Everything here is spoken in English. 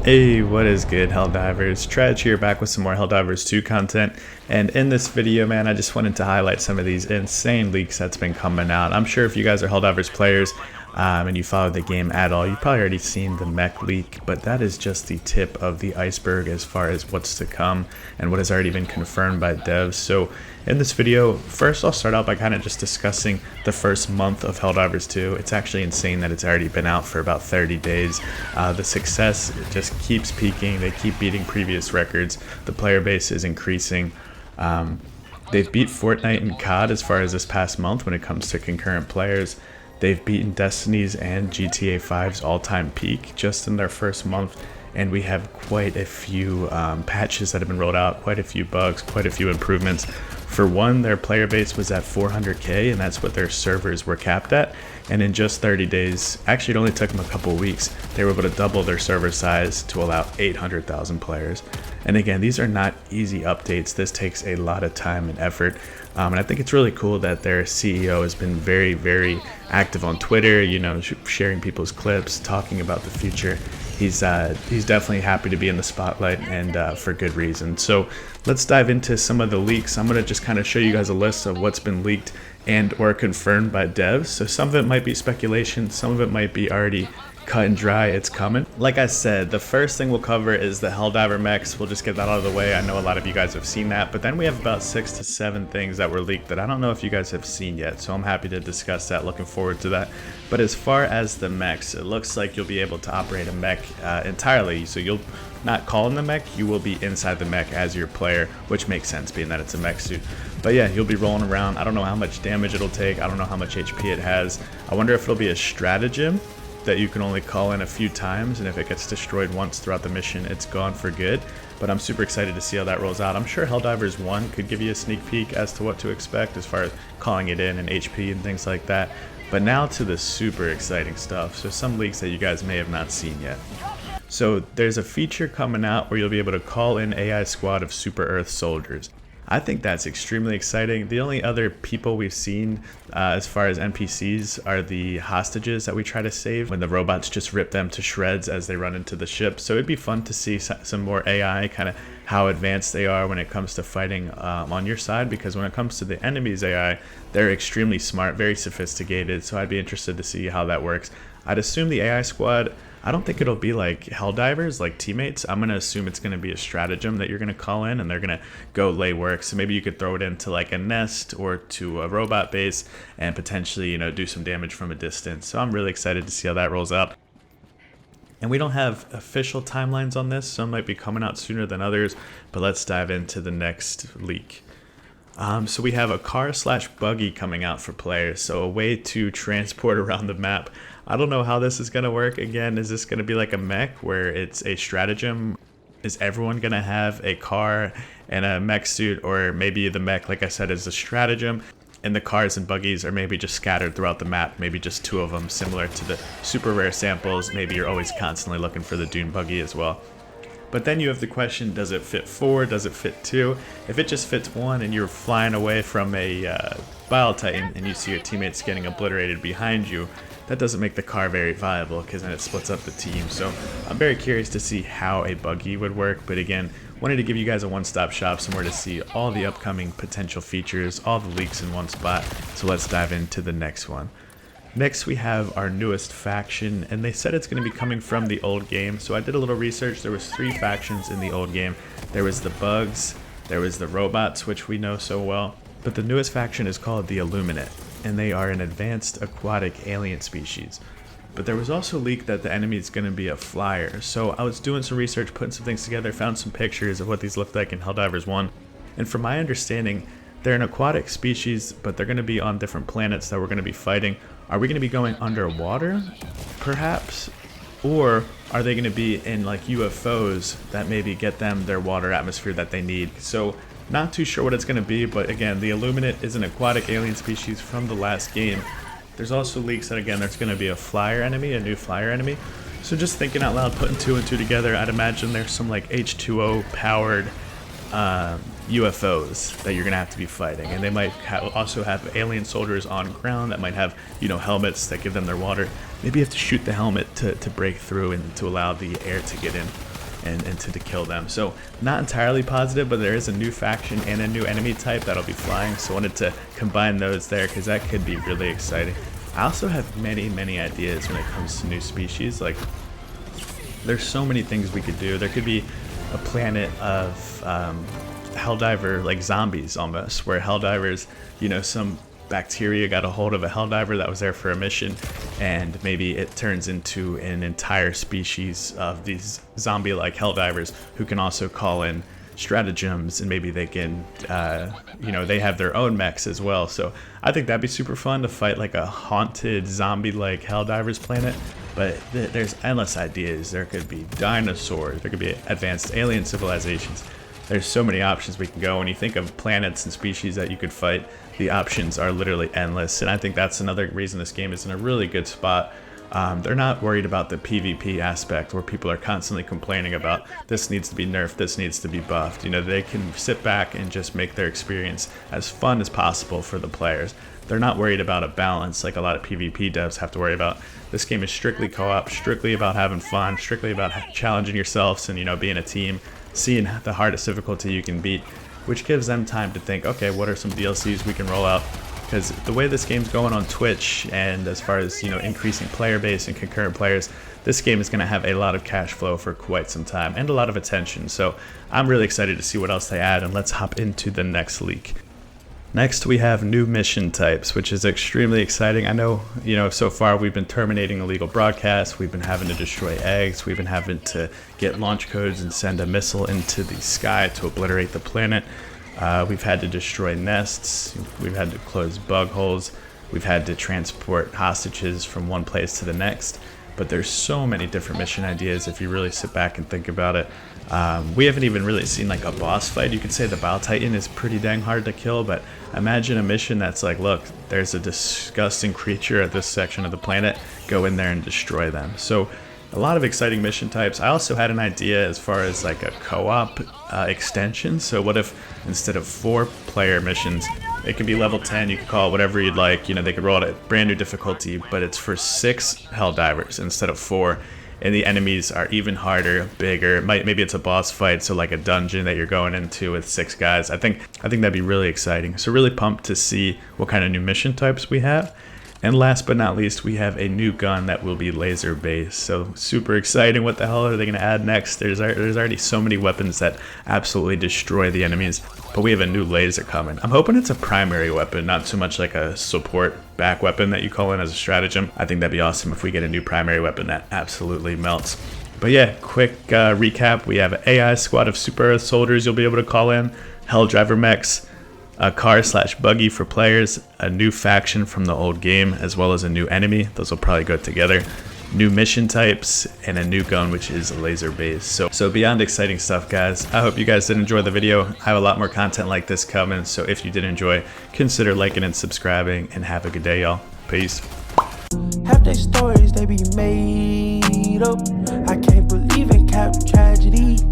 Hey, what is good, Helldivers? Tradge here, back with some more Helldivers 2 content. And in this video, man, I just wanted to highlight some of these insane leaks that's been coming out. I'm sure if you guys are Helldivers players and you follow the game at all, you've probably already seen the mech leak, but that is just the tip of the iceberg as far as what's to come and what has already been confirmed by devs. So in this video, first I'll start out by kind of just discussing the first month of Helldivers 2. It's actually insane that it's already been out for about 30 days. The success just keeps peaking. They keep beating previous records. The player base is increasing. They've beat Fortnite and COD as far as this past month when it comes to concurrent players. They've beaten Destiny's and GTA 5's all-time peak just in their first month, and we have quite a few patches that have been rolled out, quite a few bugs, quite a few improvements. For one, their player base was at 400k, and that's what their servers were capped at. And in just 30 days, actually it only took them a couple of weeks, they were able to double their server size to allow 800,000 players. And again, these are not easy updates. This takes a lot of time and effort. And I think it's really cool that their CEO has been very, very active on Twitter, you know, sharing people's clips, talking about the future. He's definitely happy to be in the spotlight, and for good reason. So let's dive into some of the leaks. I'm going to just kind of show you guys a list of what's been leaked and or confirmed by devs. So some of it might be speculation, some of it might be already cut and dry, it's coming. Like I said, the first thing we'll cover is the Helldiver mechs. We'll just get that out of the way. I know a lot of you guys have seen that, but then we have about 6 to 7 things that were leaked that I don't know if you guys have seen yet, so I'm happy to discuss that, looking forward to that. But as far as the mechs, it looks like you'll be able to operate a mech entirely, so you'll not call in the mech, you will be inside the mech as your player, which makes sense being that it's a mech suit. But yeah, you'll be rolling around. I don't know how much damage it'll take, I don't know how much HP it has. I wonder if it'll be a stratagem that you can only call in a few times, and if it gets destroyed once throughout the mission, it's gone for good. But I'm super excited to see how that rolls out. I'm sure Helldivers 1 could give you a sneak peek as to what to expect as far as calling it in and HP and things like that. But now to the super exciting stuff. So some leaks that you guys may have not seen yet. So there's a feature coming out where you'll be able to call in AI squad of Super Earth soldiers. I think that's extremely exciting. The only other people we've seen as far as NPCs are the hostages that we try to save when the robots just rip them to shreds as they run into the ship. So it'd be fun to see some more AI, kind of how advanced they are when it comes to fighting on your side, because when it comes to the enemy's AI, they're extremely smart, very sophisticated, so I'd be interested to see how that works. I'd assume the AI squad, I don't think it'll be like Helldivers, like teammates. I'm going to assume it's going to be a stratagem that you're going to call in and they're going to go lay work. So maybe you could throw it into like a nest or to a robot base and potentially, you know, do some damage from a distance. So I'm really excited to see how that rolls out. And we don't have official timelines on this. Some might be coming out sooner than others, but let's dive into the next leak. So we have a car/buggy coming out for players, so a way to transport around the map. I don't know how this is going to work. Again, is this going to be like a mech where it's a stratagem? Is everyone going to have a car and a mech suit, or maybe the mech, like I said, is a stratagem and the cars and buggies are maybe just scattered throughout the map, maybe just 2 of them, similar to the super rare samples. Maybe you're always constantly looking for the dune buggy as well. But then you have the question, does it fit 4? Does it fit 2? If it just fits 1 and you're flying away from a Bile Titan and you see your teammates getting obliterated behind you, that doesn't make the car very viable, because then it splits up the team. So I'm very curious to see how a buggy would work. But again, wanted to give you guys a one-stop shop, somewhere to see all the upcoming potential features, all the leaks in one spot. So let's dive into the next one. Next, we have our newest faction, and they said it's going to be coming from the old game. So I did a little research. There was 3 factions in the old game. There was the bugs, there was the robots, which we know so well, but the newest faction is called the Illuminate, and they are an advanced aquatic alien species. But there was also leaked that the enemy is going to be a flyer. So I was doing some research, putting some things together, found some pictures of what these look like in Helldivers 1, and from my understanding, they're an aquatic species, but they're going to be on different planets that we're going to be fighting. Are we going to be going underwater, perhaps? Or are they going to be in like UFOs that maybe get them their water atmosphere that they need? So not too sure what it's going to be, but again, the Illuminate is an aquatic alien species from the last game. There's also leaks that, again, there's going to be a flyer enemy, a new flyer enemy. So just thinking out loud, putting 2 and 2 together, I'd imagine there's some like H2O powered UFOs that you're gonna have to be fighting, and they might also have alien soldiers on ground that might have, you know, helmets that give them their water. Maybe you have to shoot the helmet to break through and to allow the air to get in. and to kill them. So not entirely positive, but there is a new faction and a new enemy type that'll be flying, so I wanted to combine those there because that could be really exciting. I also have many ideas when it comes to new species. Like, there's so many things we could do. There could be a planet of Helldiver, like zombies almost, where Helldivers, you know, some bacteria got a hold of a Helldiver that was there for a mission, and maybe it turns into an entire species of these zombie-like Helldivers who can also call in stratagems, and maybe they can, you know, they have their own mechs as well. So I think that'd be super fun to fight like a haunted zombie-like Helldivers planet. But there's endless ideas. There could be dinosaurs, there could be advanced alien civilizations. There's so many options we can go. When you think of planets and species that you could fight, the options are literally endless, and I think that's another reason this game is in a really good spot. They're not worried about the PvP aspect where people are constantly complaining about this needs to be nerfed, this needs to be buffed. You know, they can sit back and just make their experience as fun as possible for the players. They're not worried about a balance like a lot of PvP devs have to worry about. This game is strictly co-op, strictly about having fun, strictly about challenging yourselves and, you know, being a team, seeing the hardest difficulty you can beat, which gives them time to think, okay, what are some DLCs we can roll out? Because the way this game's going on Twitch, and as far as, you know, increasing player base and concurrent players, this game is going to have a lot of cash flow for quite some time and a lot of attention. So I'm really excited to see what else they add, and let's hop into the next leak. Next, we have new mission types, which is extremely exciting. I know, you know, so far we've been terminating illegal broadcasts, we've been having to destroy eggs, we've been having to get launch codes and send a missile into the sky to obliterate the planet. We've had to destroy nests, we've had to close bug holes, we've had to transport hostages from one place to the next. But there's so many different mission ideas if you really sit back and think about it. We haven't even really seen like a boss fight. You could say the Bow Titan is pretty dang hard to kill, but imagine a mission that's like, look, there's a disgusting creature at this section of the planet, go in there and destroy them. So a lot of exciting mission types. I also had an idea as far as like a co-op extension. So what if instead of 4-player missions, it could be level 10, you could call it whatever you'd like. You know, they could roll out a brand new difficulty, but it's for 6 Helldivers instead of 4. And the enemies are even harder, bigger. Maybe it's a boss fight, so like a dungeon that you're going into with 6 guys. I think that'd be really exciting. So really pumped to see what kind of new mission types we have. And last but not least, we have a new gun that will be laser based. So super exciting. What the hell are they going to add next? There's already so many weapons that absolutely destroy the enemies, but we have a new laser coming. I'm hoping it's a primary weapon, not so much like a support back weapon that you call in as a stratagem. I think that'd be awesome if we get a new primary weapon that absolutely melts. But yeah, quick recap. We have an AI squad of super Earth soldiers you'll be able to call in, Helldriver mechs, a car/buggy for players, a new faction from the old game, as well as a new enemy. Those will probably go together. New mission types, and a new gun, which is laser based. So beyond exciting stuff, guys. I hope you guys did enjoy the video. I have a lot more content like this coming, so if you did enjoy, consider liking and subscribing, and have a good day, y'all. Peace. Half their stories, they be made up. I can't believe in cap tragedies.